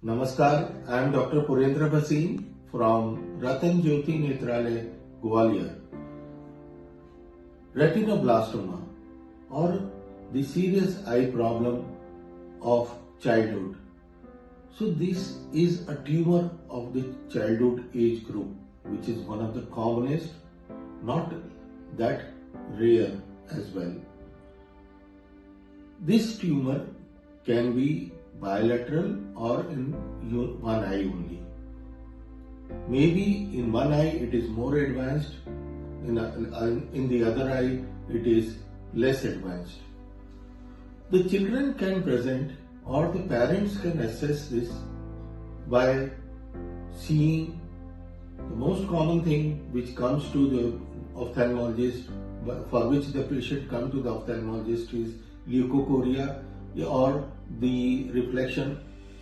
Namaskar, I am Dr. Purendra Bhasin from Ratan Jyoti Netralaya, Gwalior. Retinoblastoma or the serious eye problem of childhood. So this is a tumor of the childhood age group, which is one of the commonest, not that rare as well. This tumor can be bilateral or in one eye only. Maybe in one eye it is more advanced, in the other eye it is less advanced. The children can present or the parents can assess this by seeing the most common thing which comes to the ophthalmologist, for which the patient comes to the ophthalmologist, is leukocoria or the reflection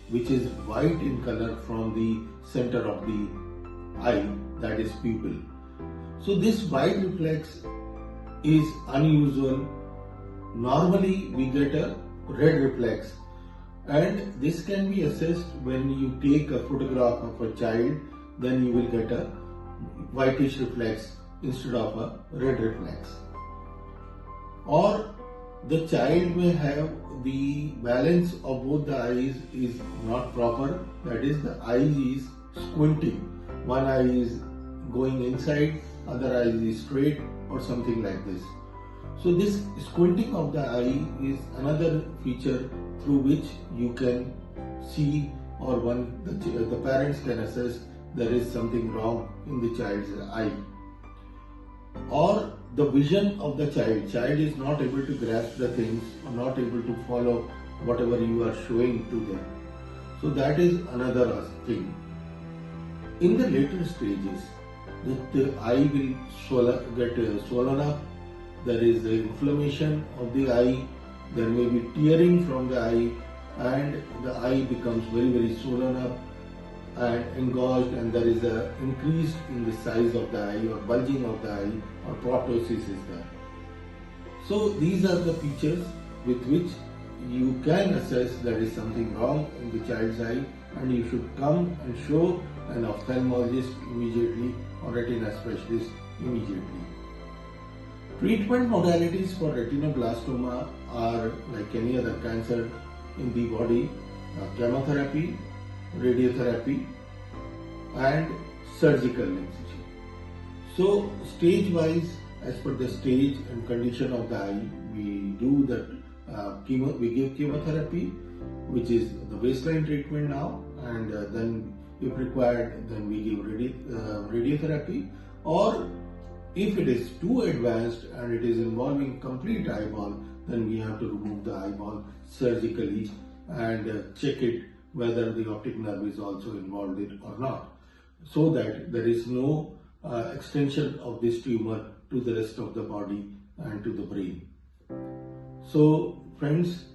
which is white in color from the center of the eye, that is pupil. So this white reflex is unusual. Normally we get a red reflex, and this can be assessed when you take a photograph of a child, then you will get a whitish reflex instead of a red reflex. Or the child may have the balance of both the eyes is not proper, that is, the eye is squinting. One eye is going inside, other eye is straight, or something like this. So this squinting of the eye is another feature through which you can see, or the parents can assess there is something wrong in the child's eye. Or the vision of the child is not able to grasp the things or not able to follow whatever you are showing to them. So that is another thing. In the later stages, the eye will get swollen up, there is the inflammation of the eye, there may be tearing from the eye, and the eye becomes very swollen up and engorged, and there is a increase in the size of the eye or bulging of the eye, or proptosis is there. So these are the features with which you can assess there is something wrong in the child's eye, and you should come and show an ophthalmologist immediately or retina specialist immediately. Treatment modalities for retinoblastoma are like any other cancer in the body: chemotherapy, radiotherapy, and surgical incision. So stage wise, as per the stage and condition of the eye, we do that. We give chemotherapy, which is the baseline treatment now, and then if required, then we give radiotherapy. Or if it is too advanced and it is involving complete eyeball, then we have to remove the eyeball surgically and check it whether the optic nerve is also involved in or not, so that there is no extension of this tumor to the rest of the body and to the brain. So friends,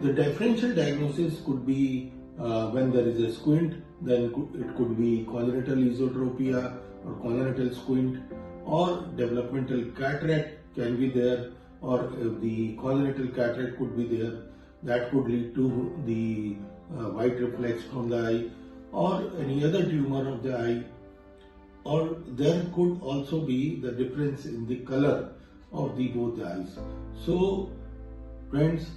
the differential diagnosis could be when there is a squint, then it could be congenital esotropia or congenital squint, or developmental cataract can be there, or the congenital cataract could be there. That could lead to the white reflex from the eye, or any other tumor of the eye. Or there could also be the difference in the color of both the eyes. So friends,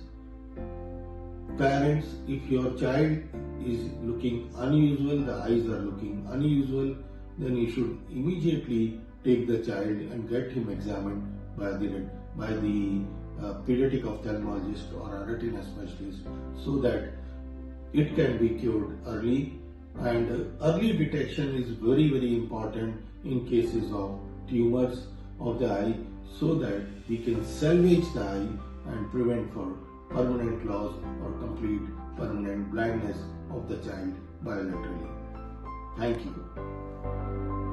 parents, if your child is looking unusual, the eyes are looking unusual, then you should immediately take the child and get him examined by the pediatric ophthalmologist or a retina specialist, so that it can be cured early. And early detection is very important in cases of tumors of the eye, so that we can salvage the eye and prevent for permanent loss or complete permanent blindness of the child bilaterally. Thank you.